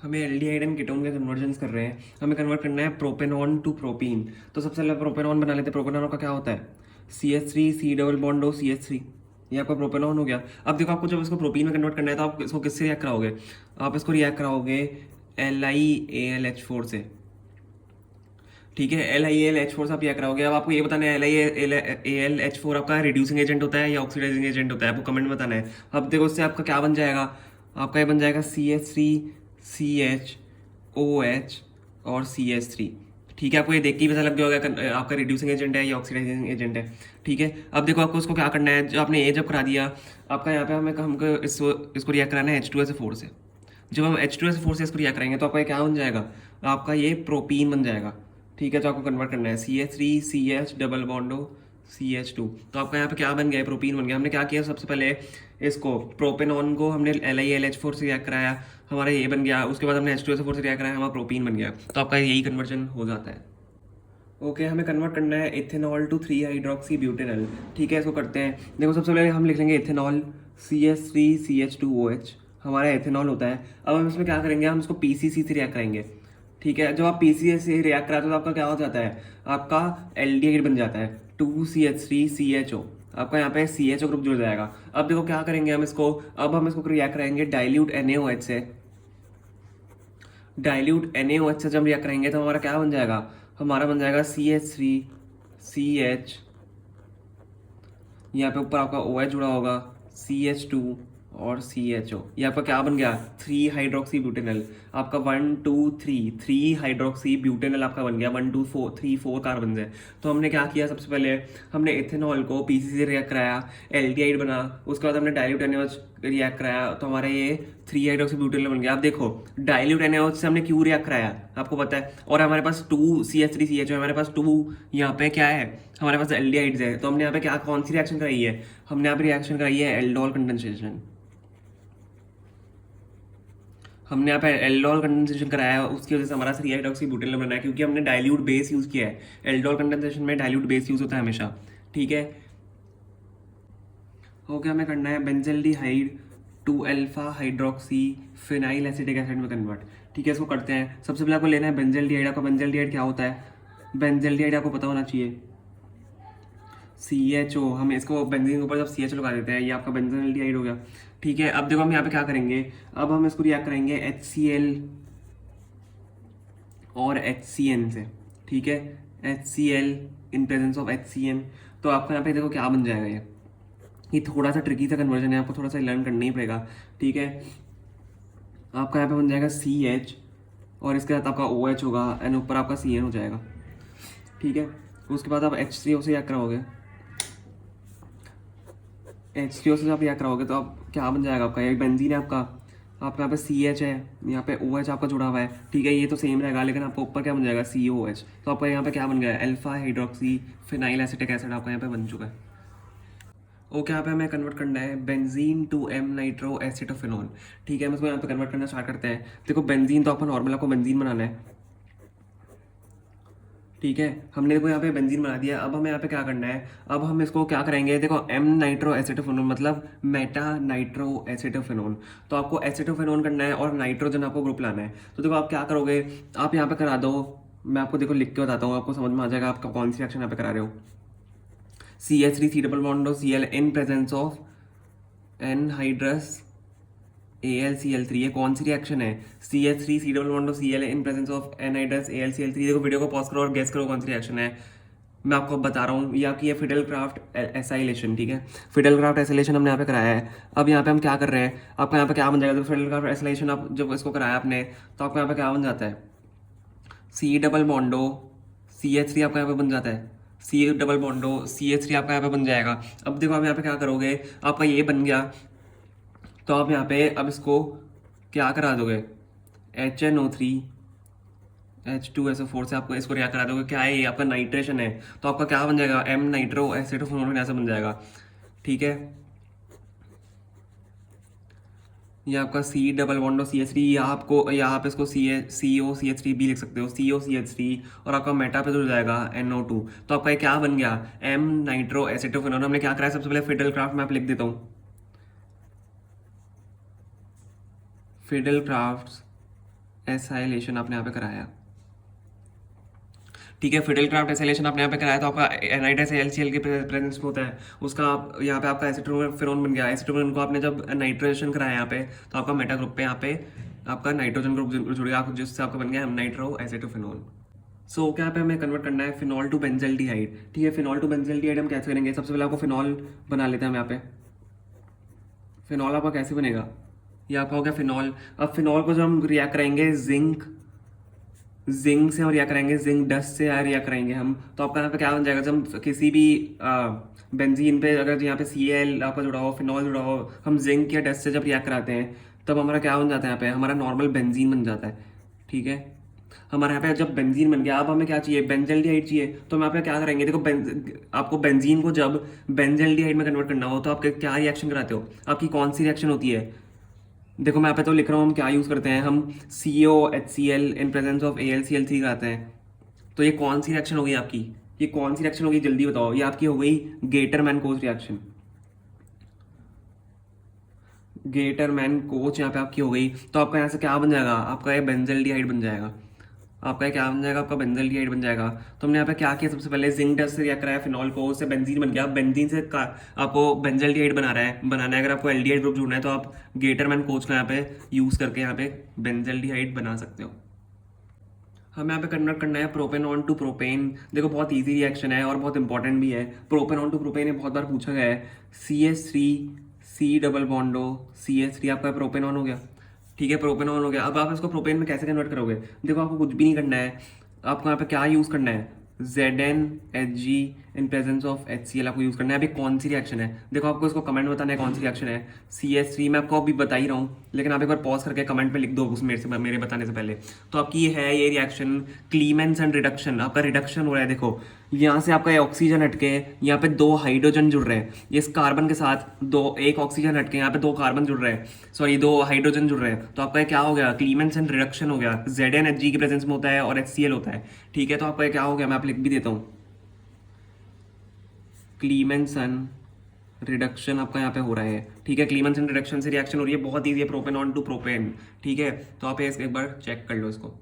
हमें aldehyde and ketone के convergence कर रहे हैं, हमें कन्वर्ट करना है प्रोपेनॉन टू प्रोपीन। तो सबसे पहले प्रोपेनॉन बना लेते हैं। प्रोपेनॉन का क्या होता है? CH3 C double bond O CH3, ये आपका प्रोपेनॉन हो गया। अब देखो आपको जब इसको प्रोपीन में कन्वर्ट करना है तो आप इसको किससे रिएक्ट कराओगे? आप इसको रिएक्ट कराओगे LiAlH4 से, ठीक है। LiAlH4 से आप रिएक्ट कराओगे। अब आपको ये बताना है LiAlH4 आपका रिड्यूसिंग एजेंट होता है या ऑक्सीडाइजिंग एजेंट होता है, आपको कमेंट में बताना है। अब देखो उससे आपका क्या बन जाएगा, आपका ये बन जाएगा CH3CHOH और CH3, ठीक है। आपको ये देख के ही पता लग गया होगा आपका रिड्यूसिंग एजेंट है या ऑक्सीडाइजिंग एजेंट है, ठीक है। अब देखो आपको उसको क्या करना है, जो आपने ये जब करा दिया, आपका यहाँ पे हमें हमको इसको रिएक्ट कराना है H2SO4 से। जब हम H2SO4 से इसको रिएक्ट करेंगे तो आपका ये क्या बन जाएगा, आपका ये प्रोपीन बन जाएगा, ठीक है। तो आपको कन्वर्ट करना है CH3CH डबल बॉन्डो CH2। तो आपका यहाँ पे क्या बन गया है, प्रोपीन बन गया। हमने क्या किया, सबसे पहले इसको प्रोपेनॉन को हमने LiAlH4 से रिएक्ट कराया, हमारा ये बन गया। उसके बाद हमने H2SO4 से रिएक्ट कराया, हमारा प्रोपीन बन गया। तो आपका यही कन्वर्जन हो जाता है। ओके, हमें कन्वर्ट करना है इथेनॉल टू 3 हाइड्रोक्सी ब्यूटेनॉल, ठीक है। इसको करते हैं। देखो सबसे पहले हम लिख लेंगे इथेनॉल CH3CH2OH, हमारा इथेनॉल होता है। अब हम इसमें क्या करेंगे, हम इसको PCC से रिएक्ट करेंगे, ठीक है। जब आप PCC से रिएक्ट कराते हो तो आपका क्या हो जाता है, आपका एल्डिहाइड बन जाता है 2CH3CHO, आपका यहाँ पे CHO ग्रुप जुड़ जाएगा। अब देखो क्या करेंगे हम इसको, अब हम इसको रिएक्ट कराएंगे डाइल्यूट NaOH से। डाइल्यूट NaOH से जब रिएक्ट करेंगे तो हमारा क्या बन जाएगा, हमारा बन जाएगा CH3CH, यहाँ पे ऊपर आपका OH जुड़ा होगा, CH2 और CHO। ये आपका क्या बन गया, 3 हाइड्रोक्सी ब्यूटेनल। आपका 1 2 3 3 हाइड्रोक्सी ब्यूटेनल आपका बन गया, 1 2 4 3 4 कार्बन है। तो हमने क्या किया, सबसे पहले हमने इथेनॉल को PCC से रिएक्ट कराया, एल्डिहाइड बना। उसके बाद हमने डाइल्यूट NaOH रिएक्ट कराया, तो हमारा ये 3 हाइड्रोक्सी ब्यूटेनल बन गया। आप देखो डाइल्यूट NaOH से हमने क्यों रिएक्ट कराया, आपको पता है। और हमारे पास 2CH3CH है, हमारे पास 2 यहाँ पे क्या है, हमारे पास एल्डिहाइड्स है। तो हमने यहाँ पे क्या, कौन सी रिएक्शन कराई है, हमने यहाँ पे रिएक्शन कराई है एल्डोल कंडेंसेशन। हमने यहाँ पे एल्डोल कंडेंसेशन कराया है, उसकी वजह से हमारा 3 हाइड्रोक्सी ब्यूटेनॉल बना है, क्योंकि हमने डाइल्यूट बेस यूज़ किया है। एल्डोल कंडेंसेशन में डाइल्यूट बेस यूज़ होता है हमेशा, ठीक है। ओके, हमें करना है benzaldehyde to alpha hydroxy phenyl acetic acid में कन्वर्ट, ठीक है। इसको करते हैं। सबसे पहले आपको लेना है बेंजल्डिहाइड। आपका बेंजल्डिहाइड क्या होता है, बेंजल्डिहाइड आपको पता होना चाहिए, CHO। हम इसको बेंजीन के ऊपर जब CHO लगा देते हैं, ये आपका बेंजल्डिहाइड हो गया, ठीक है। अब देखो हम यहाँ पे क्या करेंगे, अब हम इसको रिएक्ट करेंगे HCl और HCN से, ठीक है। HCl in presence of HCN। तो आपका यहाँ पे देखो क्या बन जाएगा, ये थोड़ा सा ट्रिकी सा कन्वर्जन है, आपको थोड़ा सा लर्न करना ही पड़ेगा, ठीक है। आपका यहाँ पे बन जाएगा CH और इसके साथ आपका OH होगा एंड ऊपर आपका CN हो जाएगा, ठीक है। उसके बाद आप H3O से रिएक्ट कराओगे, H3O से आप रिएक्ट कराओगे तो आप क्या बन जाएगा, आपका ये बेंजीन है आपका। आपका यहाँ पे CH है, यहाँ पे OH आपका जुड़ा हुआ है, ठीक है। ये तो सेम रहेगा, लेकिन आपको ऊपर क्या बन जाएगा, COH। तो आपका यहाँ पे क्या बन गया है, alpha hydroxy phenyl acetic acid आपका यहाँ पे बन चुका है। ओके, यहाँ पे हमें कन्वर्ट करना है बेंजीन टू M नाइट्रो एसिटोफेनॉन, ठीक है। हम इसको यहाँ पे कन्वर्ट करना स्टार्ट करते हैं। देखो बेंजीन तो आपको नॉर्मल, आपको बेंजीन बनाना है, ठीक है। हमने देखो यहाँ पे बेंजीन बना दिया। अब हमें यहाँ पे क्या करना है, अब हम इसको क्या करेंगे, देखो M नाइट्रो एसिटोफेनोन मतलब मेटा नाइट्रो एसिटोफेनोन। तो आपको एसिटोफेनोन करना है और नाइट्रोजन आपको ग्रुप लाना है। तो देखो आप क्या करोगे, आप यहाँ पे करा दो। मैं आपको देखो लिख के बताता हूँ, आपको समझ में आ जाएगा आपका कौन सी रिएक्शन यहाँ पे करा रहे हो। CH3 C double bond Cl in presence of anhydrous AlCl3, ये कौन सी रिएक्शन है, CH3 C double bond Cl in presence of anhydrous AlCl3। देखो वीडियो को पॉज करो और गेस करो कौन सी रिएक्शन है। मैं आपको बता रहा हूँ, या कि ये फिडेलक्राफ्ट एसाइलेशन, ठीक है। फिडेलक्राफ्ट एसाइलेशन हमने यहाँ पे कराया है। अब यहाँ पे हम क्या कर रहे हैं, आपका यहाँ पे क्या बन जाएगा, तो फिडेलक्राफ्ट एसाइलेशन आप जब इसको कराया आपने, तो आपका यहाँ पे क्या बन जाता है, C डबल बॉन्डो CH3 आपका यहाँ पे बन जाता है, C डबल बॉन्डो CH3 आपका यहाँ पे बन जाएगा। अब देखो आप यहाँ पे क्या करोगे, आपका ये बन गया। तो आप यहाँ पे अब इसको क्या करा दोगे, HNO3 H2SO4 से आपको इसको रिएक्ट करा दोगे। क्या है ये, आपका नाइट्रेशन है। तो आपका क्या बन जाएगा, M नाइट्रो एसिटोफेनोन ऐसा बन जाएगा, ठीक है। ये आपका C डबल बॉन्डो CH3, या आपको यहाँ पे इसको COCH3 भी लिख सकते हो, COCH3। और आपका मेटा पे जुड़ जाएगा NO2। तो आपका ये क्या बन गया, M नाइट्रो एसिटोफेनोन। हमने क्या कराया, सबसे पहले फिडेलक्राफ्ट में आप लिख देता हूँ, फिडेलक्राफ्ट एसाइलेशन आपने यहाँ पे कराया, ठीक है। फिडेलक्राफ्ट एसाइलेशन आपने यहाँ पे कराया तो आपका एनाइड्राइस एलसीएल के प्रेजेंस में होता है, उसका आप यहाँ पे आपका एसिटोफेनोन बन गया। एसिटोफेनोन को आपने जब नाइट्रोजन कराया यहाँ पे तो आपका मेटा ग्रुप पे यहाँ पे आपका नाइट्रोजन ग्रुप जुड़ गया, जिससे आपका बन गया नाइट्रो एसिटोफेनोन। सो क्या पे हमें कन्वर्ट करना है फिनॉल टू बेंजल्डिहाइड, ठीक है। फिनॉल टू बेंजल्डिहाइड हम कैसे करेंगे, सबसे पहले आपको फिनॉल बना लेते हैं हम यहाँ पे। फिनॉल आपका कैसे बनेगा, ये आपका हो गया फिनॉल। अब फिनॉल को जब हम रिएक्ट करेंगे जिंक से हम रिएक्ट करेंगे, जिंक डस्ट से रिएक्ट करेंगे हम, तो आपका यहाँ पे क्या बन जाएगा, जब हम किसी भी बेंजीन पे अगर यहाँ पे Cl आपका जुड़ा हो, फिनॉल जुड़ा हो, हम जिंक या डस्ट से जब रिएक्ट कराते हैं तब हमारा क्या बन जाता है, यहाँ पे हमारा नॉर्मल बेंजीन बन जाता है, ठीक है। हमारे यहाँ पे जब बेंजीन बन गया, अब हमें क्या चाहिए, बेंजल्डिहाइड चाहिए। तो हम यहाँ पे क्या करेंगे, देखो आपको बेंजीन को जब बेंजल्डिहाइड में कन्वर्ट करना हो तो आप क्या रिएक्शन कराते हो, आपकी कौन सी रिएक्शन होती है। देखो मैं यहाँ पे तो लिख रहा हूँ हम क्या यूज़ करते हैं, हम COHCl in presence of AlCl3 कराते हैं। तो ये कौन सी रिएक्शन होगी आपकी, ये कौन सी रिएक्शन होगी जल्दी बताओ, ये आपकी हो गई गेटरमैन-कोच रिएक्शन। गेटरमैन-कोच यहाँ पे आपकी हो गई, तो आपका यहाँ से क्या बन जाएगा, आपका ये बेंजल्डिहाइड बन जाएगा। आपका क्या बन जाएगा, आपका बेंजल्डिहाइड बन जाएगा। तो हमने यहाँ पे क्या किया, सबसे पहले जिंक डस्ट से रिएक्ट कराया फिनॉल को, उससे बेंजीन बन गया। बेंजीन से आपको बेंजल्डिहाइड बनाना है। अगर आपको एल्डिहाइड ग्रुप जोड़ना है तो आप गेटरमैन कोच का यहाँ पे यूज़ करके यहाँ पे बेंजल्डिहाइड बना सकते हो। हमें यहाँ पे कन्वर्ट करना है प्रोपेनॉन टू प्रोपेन। देखो बहुत इजी रिएक्शन है और बहुत इंपॉर्टेंट भी है। प्रोपेनॉन टू प्रोपेन ये बहुत बार पूछा गया है। CH3 C डबल बॉन्डो CH3 आपका प्रोपेनॉन हो गया, ठीक है, प्रोपेनॉन हो गया। अब आप इसको प्रोपेन में कैसे कन्वर्ट करोगे, देखो आपको कुछ भी नहीं करना है, आपको यहाँ पे क्या यूज़ करना है, ZnHg in presence of HCl आपको यूज़ करना है। अभी कौन सी रिएक्शन है, देखो आपको इसको कमेंट में बताना है कौन सी रिएक्शन है। CH3 मैं आपको अभी बता ही रहा हूँ, लेकिन आप एक बार पॉज करके कमेंट में लिख दो उस मेरे बताने से पहले। तो आपकी ये रिएक्शन क्लीमेंस एंड रिडक्शन, आपका रिडक्शन हो रहा है। देखो यहाँ से आपका ये ऑक्सीजन हटके यहाँ पे 2 हाइड्रोजन जुड़ रहे हैं, ये इस कार्बन के साथ एक ऑक्सीजन हटके यहाँ पे 2 कार्बन जुड़ रहे हैं, सॉरी 2 हाइड्रोजन जुड़ रहे हैं। तो आपका क्या हो गया, क्लीमेंस एंड रिडक्शन हो गया। ZnHg की प्रेजेंस में होता है और HCl होता है, ठीक है। तो आपका क्या हो गया, मैं आप लिख भी देता हूँ, क्लीमेंसन रिडक्शन आपका यहाँ पे हो रहा है, ठीक है। क्लीमेंसन रिडक्शन से रिएक्शन हो रही है, बहुत ईजी है, प्रोपेनॉन टू प्रोपेन, ठीक है। तो आप एक बार चेक कर लो इसको।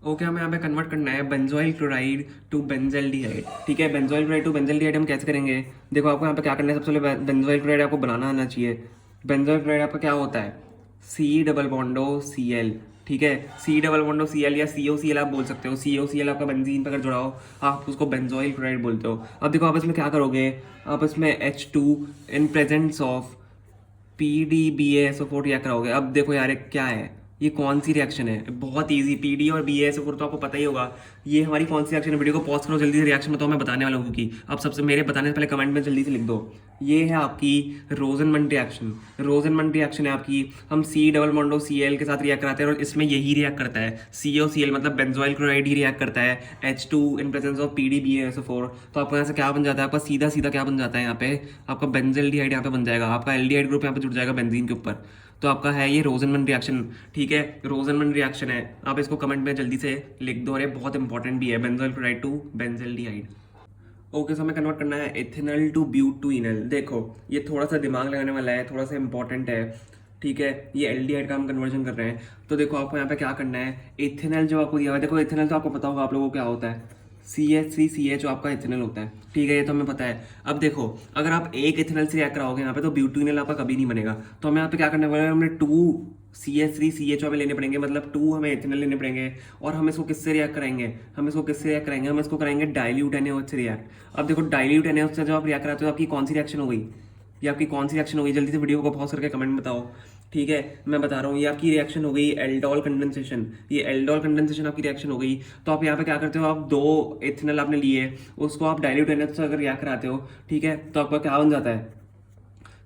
ओके हमें यहाँ पे कन्वर्ट करना है बेंजोइल क्लोराइड टू बेंजल्डिहाइड, ठीक है। बेंजोइल क्लोराइड टू बेंजल्डिहाइड हम कैसे करेंगे, देखो आपको यहाँ पे क्या करना है, सबसे पहले बेंजोइल क्लोराइड आपको बनाना आना चाहिए। बेंजोइल क्लोराइड आपका क्या होता है, C डबल बॉन्डो Cl, ठीक है। C डबल बॉन्डो Cl या COCl आप बोल सकते हो। COCl आपका बेंजीन पर अगर जुड़ा हो आप उसको बेंजोइल क्लोराइड बोलते हो। अब देखो आप इसमें क्या करोगे, आप इसमें H2 in presence of PDBaSO4 react कराओगे। अब देखो यार क्या है, ये कौन सी रिएक्शन है, बहुत इजी, PD और BaSO4 तो आपको पता ही होगा। ये हमारी कौन सी रिएक्शन है, वीडियो को पॉज करो जल्दी से, रिएक्शन बताओ, मैं बताने वाला हूँ, क्योंकि आप सबसे मेरे बताने से पहले कमेंट में जल्दी से लिख दो। ये है आपकी रोजनमंड रिएक्शन। रोजनमंड रिएक्शन है आपकी, हम C डबल बॉन्डो Cl के साथ रिएक्ट कराते हैं और इसमें यही रिएक्ट करता है, COCl मतलब बेंजोइल क्लोराइड ही रिएक्ट करता है H2 in presence of PDBaSO4। तो आपको यहाँ से क्या बन जाता है, आपका सीधा सीधा क्या बन जाता है, यहाँ पे आपका बेंजल्डिहाइड यहाँ पे बन जाएगा, आपका एल्डिहाइड ग्रुप यहाँ पे जुड़ जाएगा बेंजीन के ऊपर। तो आपका है ये रोजनमंड रिएक्शन, ठीक है, रोजनमंड रिएक्शन है। आप इसको कमेंट में जल्दी से लिख दो, और ये बहुत इंपॉर्टेंट भी है, benzoyl chloride to benzaldehyde. Okay so हमें कन्वर्ट करना है इथेनॉल टू ब्यूटेनॉल। देखो ये थोड़ा सा दिमाग लगाने वाला है, थोड़ा सा इंपॉर्टेंट है, ठीक है। ये एल्डिहाइड का हम कन्वर्जन कर रहे हैं। तो देखो आपको यहाँ पे क्या करना है, इथेनॉल जो आपको दिया हुआ है, देखो इथेनॉल तो आपको पता होगा आप लोगों को क्या होता है, CH3CH आपका इथेनॉल होता है, ठीक है, ये तो हमें पता है। अब देखो अगर आप एक इथेनॉल से रिएक्ट कराओगे यहाँ पे तो ब्यूटेनॉल आपका कभी नहीं बनेगा। तो हमें यहाँ पे क्या करने वाला है, हमें 2 CH3CH हमें लेने पड़ेंगे, मतलब 2 हमें इथेनॉल लेने पड़ेंगे। और हम इसको किससे रिएक्ट कराएंगे, हम इसको किससे रिएक्ट कराएंगे, हम इसको कराएंगे डाइल्यूट NaOH से रिएक्ट। अब देखो डाइल्यूट NaOH से जब आप रिएक्ट कराते हो आपकी कौन सी रिएक्शन हो गई, ये आपकी कौन सी रिएक्शन हो गई, जल्दी से वीडियो को पॉज करके कमेंट बताओ, ठीक है। मैं बता रहा हूँ, ये आपकी रिएक्शन हो गई एल्डोल कंडेंसेशन, ये एल्डोल कंडेंसेशन आपकी रिएक्शन हो गई। तो आप यहाँ पे क्या करते हो, आप 2 इथेनॉल आपने लिए, उसको आप डाइल्यूट NaOH से अगर रिएक्ट कराते हो, ठीक है, तो आपका क्या बन जाता है,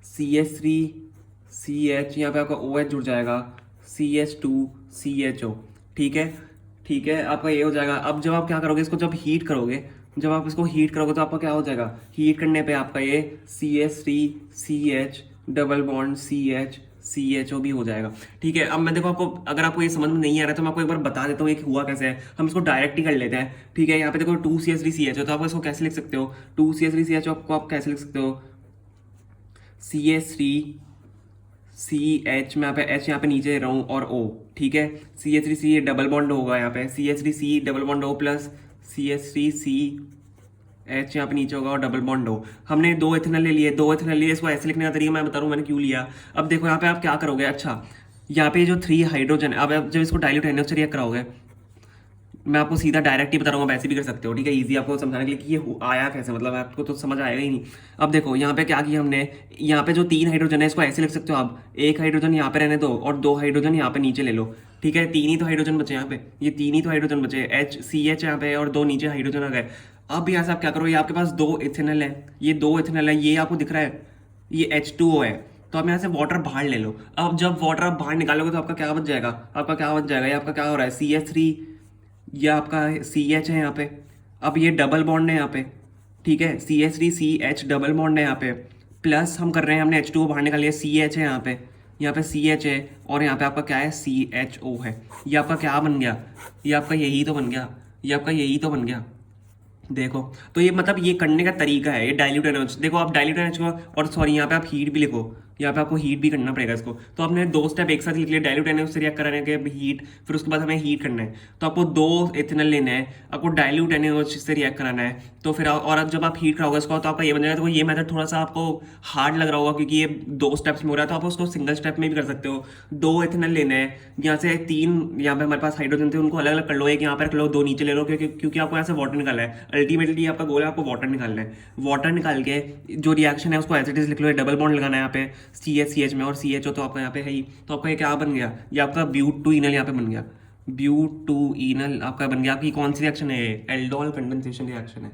CH3CH, यहाँ पे आपका OH जुड़ जाएगा, CH2CHO, ठीक है, ठीक है, आपका ये हो जाएगा। अब जब आप क्या करोगे, इसको जब हीट करोगे, जब आप इसको हीट करोगे तो आपका क्या हो जाएगा, हीट करने पे आपका ये CH3CH डबल बॉन्ड CHO भी हो जाएगा, ठीक है। अब मैं देखो आपको, अगर आपको ये समझ में नहीं आ रहा है तो मैं आपको एक बार बता देता हूँ ये हुआ कैसे है। हम इसको डायरेक्ट ही कर लेते हैं, ठीक है। यहाँ पे देखो 2CH3CH, तो आप इसको कैसे लिख सकते हो, 2CH3CH को आप कैसे लिख सकते हो, CH3 CH में यहाँ पे H यहाँ पे नीचे रहा हूँ और O, ठीक है। CH3C डबल बॉन्ड होगा यहाँ पे, CH3C double bond O plus CH3C H यहाँ पे नीचे होगा और डबल बॉन्ड O। हमने 2 इथेनॉल ले लिए, 2 इथेनॉल लिए, इसको ऐसे लिखने का तरीका मैं बता रहा हूँ मैंने क्यों लिया। अब देखो यहाँ पे आप क्या करोगे, अच्छा यहाँ पे जो 3 हाइड्रोजन है, अब आप जब इसको डाइल्यूट एनएच से रिएक्ट कराओगे, मैं आपको सीधा डायरेक्ट ही बता रहा हूँ, आप ऐसे भी कर सकते हो, ठीक है, इजी आपको समझाने के लिए कि ये आया कैसे, मतलब आपको तो समझ आएगा ही नहीं। अब देखो यहाँ पे क्या किया हमने, यहाँ पे जो 3 हाइड्रोजन है इसको ऐसे लिख सकते हो आप, एक हाइड्रोजन यहाँ पे रहने दो और 2 हाइड्रोजन यहाँ पे नीचे ले लो, ठीक है। 3 ही तो हाइड्रोजन बचे यहाँ पे, ये 3 ही तो हाइड्रोजन बचे, HCH यहाँ पे और 2 नीचे हाइड्रोजन आ गए। अब यहाँ से आप क्या करो, ये आपके पास 2 इथेनॉल है, ये 2 इथेनॉल है, ये आपको दिख रहा है, ये H2O है, तो आप यहाँ से वाटर बाहर ले लो। अब जब वाटर आप बाहर निकालोगे तो आपका क्या बच जाएगा, आपका क्या बच जाएगा, ये आपका क्या हो रहा है, CH3, ये आपका CH है यहाँ पे, अब ये डबल बॉन्ड है यहाँ पे, ठीक है, CH3CH डबल बॉन्ड है यहाँ पे, प्लस हम कर रहे हैं, हमने H2O बाहर निकाल लिया, CH है यहाँ पे CH है और यहाँ पे आपका क्या है, CHO है। ये आपका क्या बन गया, ये आपका यही तो बन गया, ये आपका यही तो बन गया। देखो तो ये मतलब ये करने का तरीका है, ये डाइल्यूट एनएच, देखो आप डाइल्यूट एनएच को, और सॉरी यहाँ पे आप हीट भी लिखो, यहाँ पे आपको हीट भी करना पड़ेगा इसको। तो आपने 2 स्टेप एक साथ लिख लिया, डाइल्यूट एनएच से रिएक्ट कराने के हीट, फिर उसके बाद हमें हीट करना है, तो आपको 2 इथेनॉल लेना है, आपको डाइल्यूट एनएच से रिएक्ट कराना है, तो फिर और अब जब आप हीट कराओगे इसको तो आपका ये बन जाएगा। तो ये मेथड थोड़ा सा आपको हार्ड लग रहा होगा क्योंकि ये 2 स्टेप्स में हो रहा है, तो आप उसको सिंगल स्टेप में भी कर सकते हो। 2 इथेनॉल लेना है, यहाँ से 3 यहाँ पे हमारे पास हाइड्रोजन थे उनको अलग अलग कर लो, एक यहाँ पे रख लो, 2 नीचे ले लो, क्योंकि आपको यहाँ से वाटर निकालना है, अल्टीमेटली आपका गोल है आपको वाटर निकालना है। वाटर निकाल के जो रिएक्शन है उसको एज इट इज लिख लो, डबल बॉन्ड लगाना है यहाँ पे CH में, और CHO तो आपका यहाँ पे है ही, तो आपका ये क्या बन गया, ये आपका ब्यूट-टू-इनल यहाँ पे बन गया, ब्यूट-टू-इनल आपका बन गया। आपकी कौन सी रिएक्शन है, एल्डोल कंडेंसेशन रिएक्शन है।